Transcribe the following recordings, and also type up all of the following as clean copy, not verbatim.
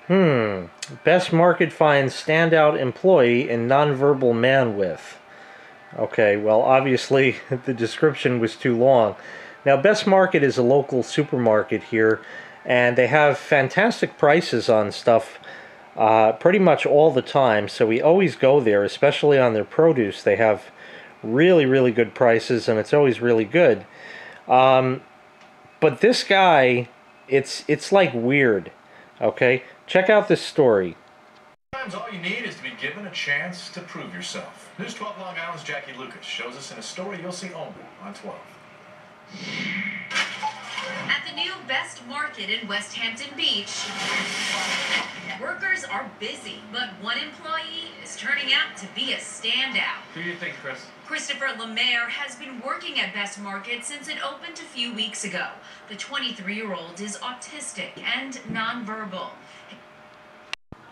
Best market finds standout employee in nonverbal man with. Okay, well, obviously the description was too long. Now, Best Market is a local supermarket here, and they have fantastic prices on stuff pretty much all the time. So we always go there, especially on their produce. They have really, really good prices, and it's always really good. But this guy, it's like weird. Okay, check out this story. Sometimes all you need is to be given a chance to prove yourself. News 12 Long Island's Jackie Lucas shows us in a story you'll see only on 12. At the new Best Market in West Hampton Beach, workers are busy, but one employee is turning out to be a standout. Who do you think, Chris? Christopher Lemaire has been working at Best Market since it opened a few weeks ago. The 23-year-old is autistic and nonverbal.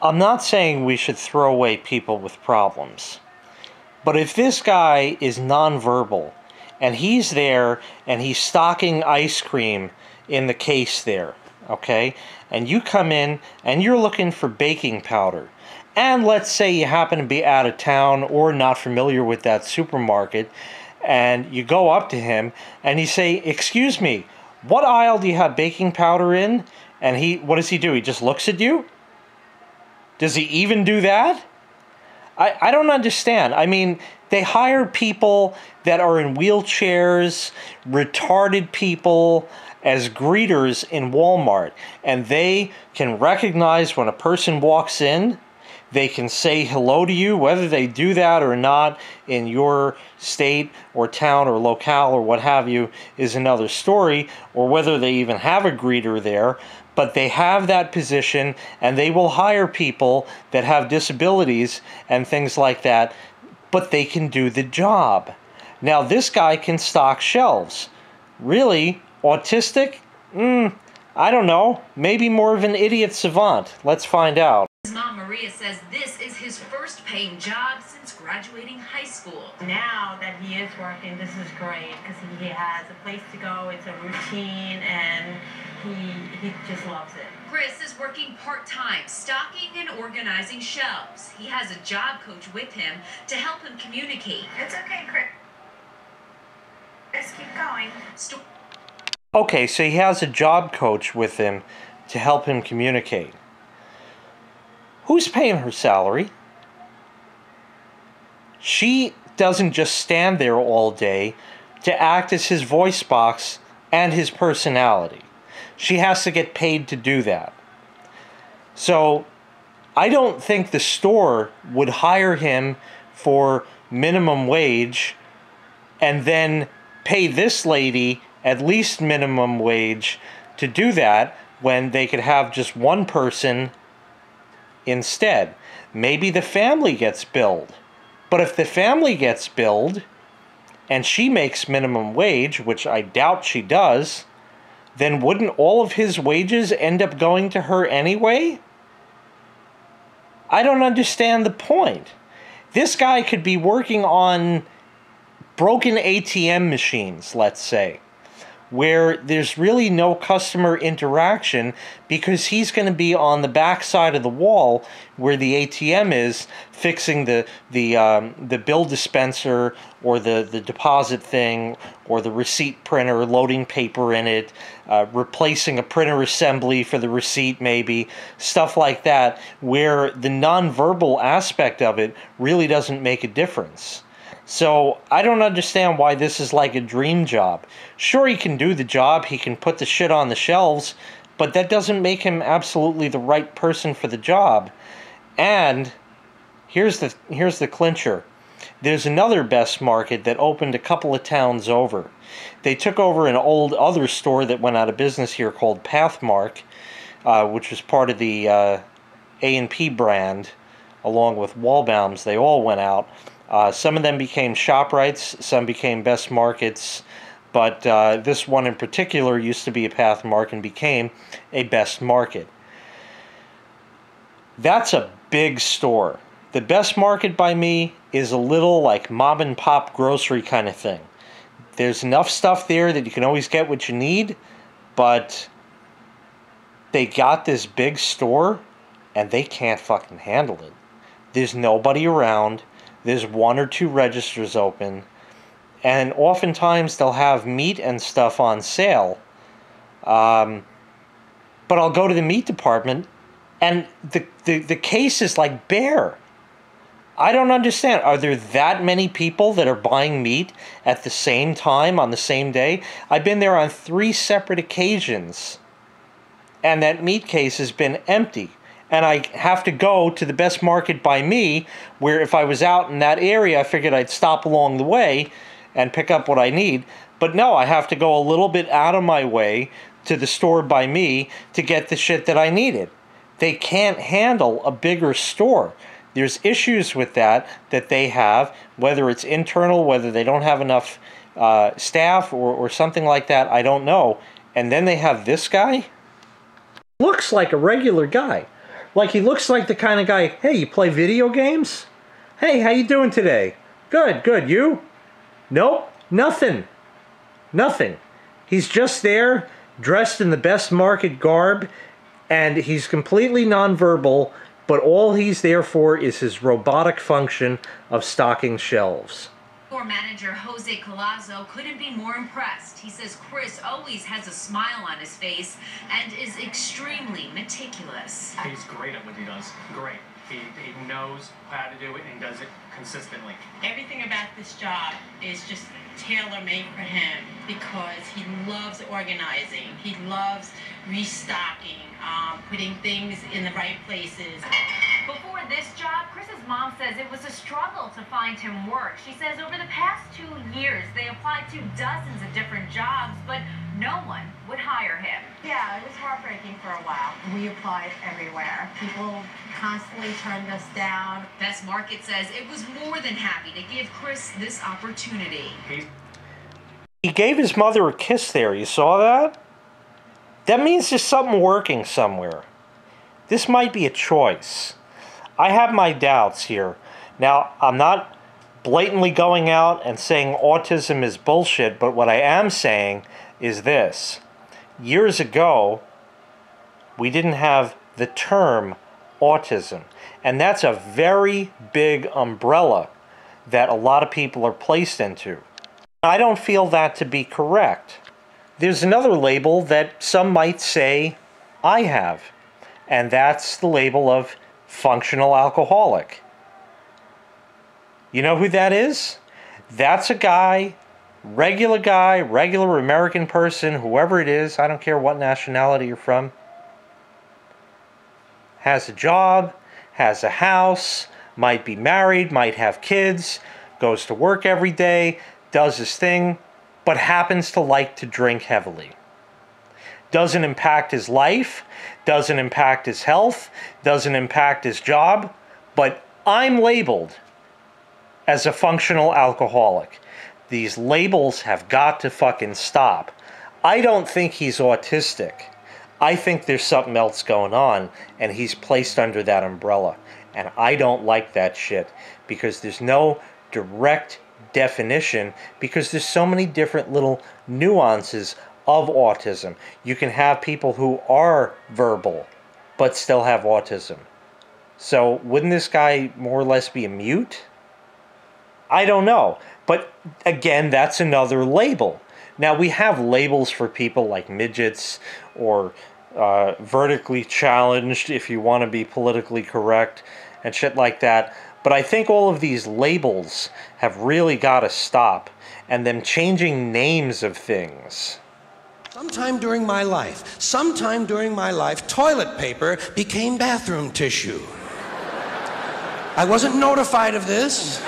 I'm not saying we should throw away people with problems, but if this guy is nonverbal and he's there and he's stocking ice cream in the case there, okay, and you come in and you're looking for baking powder, and let's say you happen to be out of town or not familiar with that supermarket, and you go up to him and you say, "Excuse me, what aisle do you have baking powder in?" And what does he do? He just looks at you? Does he even do that? I don't understand. I mean, they hire people that are in wheelchairs, retarded people, as greeters in Walmart, and they can recognize when a person walks in. They can say hello to you. Whether they do that or not in your state or town or locale or what have you is another story, or whether they even have a greeter there. But they have that position, and they will hire people that have disabilities and things like that, but they can do the job. Now, this guy can stock shelves. Really? Autistic? I don't know. Maybe more of an idiot savant. Let's find out. His mom, Maria, says this is his first paying job since graduating high school. Now that he is working, this is great because he has a place to go, it's a routine, and he just loves it. Chris is working part-time, stocking and organizing shelves. He has a job coach with him to help him communicate. It's okay, Chris. Just keep going. Okay, so he has a job coach with him to help him communicate. Who's paying her salary? She doesn't just stand there all day to act as his voice box and his personality. She has to get paid to do that. So I don't think the store would hire him for minimum wage and then pay this lady at least minimum wage to do that when they could have just one person instead. Maybe the family gets billed. But if the family gets billed and she makes minimum wage, which I doubt she does, then wouldn't all of his wages end up going to her anyway? I don't understand the point. This guy could be working on broken ATM machines, let's say, where there's really no customer interaction because he's going to be on the back side of the wall where the ATM is, fixing the bill dispenser or the deposit thing or the receipt printer, loading paper in it, replacing a printer assembly for the receipt maybe, stuff like that, where the nonverbal aspect of it really doesn't make a difference. So I don't understand why this is like a dream job. Sure, he can do the job, he can put the shit on the shelves, but that doesn't make him absolutely the right person for the job. And here's the clincher. There's another Best Market that opened a couple of towns over. They took over an old other store that went out of business here called Pathmark, which was part of the A&P brand, along with Wallbaum's. They all went out. Some of them became ShopRites, some became Best Markets, but this one in particular used to be a Pathmark and became a Best Market. That's a big store. The Best Market by me is a little like mom and pop grocery kind of thing. There's enough stuff there that you can always get what you need, but they got this big store and they can't fucking handle it. There's nobody around. There's 1 or 2 registers open. And oftentimes they'll have meat and stuff on sale. But I'll go to the meat department and the case is like bare. I don't understand. Are there that many people that are buying meat at the same time on the same day? I've been there on 3 separate occasions. And that meat case has been empty. And I have to go to the best market by me, where if I was out in that area, I figured I'd stop along the way and pick up what I need. But no, I have to go a little bit out of my way to the store by me to get the shit that I needed. They can't handle a bigger store. There's issues with that they have, whether it's internal, whether they don't have enough staff or something like that, I don't know. And then they have this guy. Looks like a regular guy. Like, he looks like the kind of guy, hey, you play video games? Hey, how you doing today? Good, good. You? Nope, nothing. Nothing. He's just there, dressed in the best market garb, and he's completely nonverbal, but all he's there for is his robotic function of stocking shelves. Store manager Jose Colazo couldn't be more impressed. He says Chris always has a smile on his face and is extremely meticulous. He's great at what he does. Great. He knows how to do it and does it consistently. Everything about this job is just tailor-made for him because he loves organizing. He loves restocking, putting things in the right places. Before this job, Chris's mom says it was a struggle to find him work. She says over the past 2 years, they applied to dozens of different jobs, but no one would hire him. Yeah, it was heartbreaking for a while. We applied everywhere. People constantly turned us down. Best Market says it was more than happy to give Chris this opportunity. He gave his mother a kiss there. You saw that? That means there's something working somewhere. This might be a choice. I have my doubts here. Now, I'm not blatantly going out and saying autism is bullshit, but what I am saying is this. Years ago, we didn't have the term autism. And that's a very big umbrella that a lot of people are placed into. I don't feel that to be correct. There's another label that some might say I have, and that's the label of functional alcoholic. You know who that is? That's a guy, regular American person, whoever it is, I don't care what nationality you're from, has a job, has a house, might be married, might have kids, goes to work every day, does his thing, but happens to like to drink heavily. Doesn't impact his life, doesn't impact his health, doesn't impact his job, but I'm labeled as a functional alcoholic. These labels have got to fucking stop. I don't think he's autistic. I think there's something else going on, and he's placed under that umbrella. And I don't like that shit, because there's no direct definition, because there's so many different little nuances of autism. You can have people who are verbal, but still have autism. So wouldn't this guy more or less be a mute? I don't know. But again, that's another label. Now, we have labels for people like midgets or vertically challenged, if you want to be politically correct, and shit like that. But I think all of these labels have really got to stop, and them changing names of things. Sometime during my life, toilet paper became bathroom tissue. I wasn't notified of this.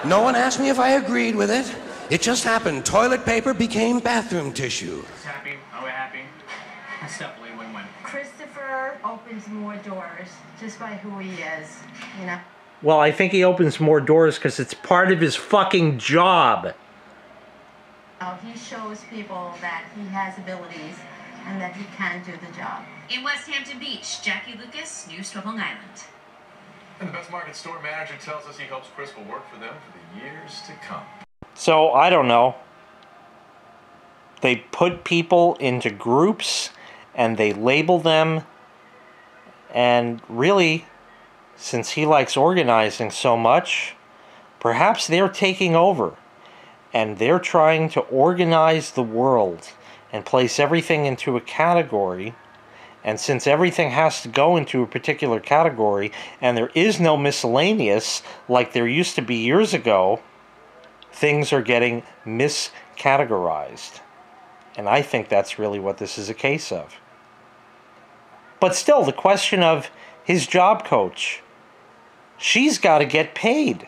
No one asked me if I agreed with it. It just happened. Toilet paper became bathroom tissue. Happy? Are we happy? It's definitely a win-win. Christopher opens more doors just by who he is, you know? Well, I think he opens more doors because it's part of his fucking job. He shows people that he has abilities and that he can do the job. In West Hampton Beach, Jackie Lucas, News 12 Long Island. And the Best Market store manager tells us he hopes Chris will work for them for the years to come. So, I don't know. They put people into groups and they label them And really, since he likes organizing so much, perhaps they're taking over. And they're trying to organize the world and place everything into a category. And since everything has to go into a particular category, and there is no miscellaneous like there used to be years ago, things are getting miscategorized. And I think that's really what this is a case of. But still, the question of his job coach, she's got to get paid.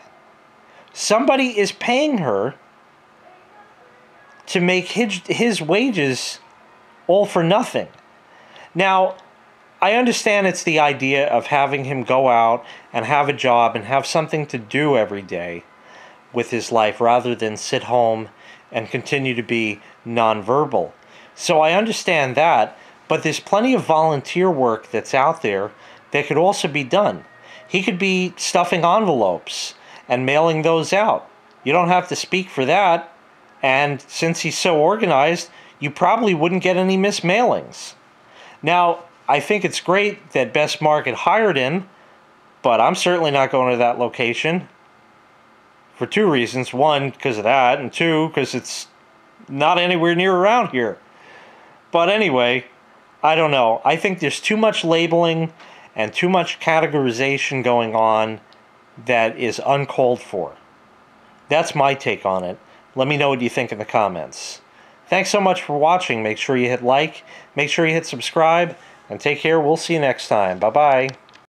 Somebody is paying her to make his wages all for nothing. Now, I understand it's the idea of having him go out and have a job and have something to do every day with his life rather than sit home and continue to be nonverbal. So I understand that, but there's plenty of volunteer work that's out there that could also be done. He could be stuffing envelopes and mailing those out. You don't have to speak for that. And since he's so organized, you probably wouldn't get any missed mailings. Now, I think it's great that Best Market hired him, but I'm certainly not going to that location for two reasons. One, because of that, and two, because it's not anywhere near around here. But anyway, I don't know. I think there's too much labeling and too much categorization going on that is uncalled for. That's my take on it. Let me know what you think in the comments. Thanks so much for watching. Make sure you hit like, make sure you hit subscribe, and take care. We'll see you next time. Bye-bye.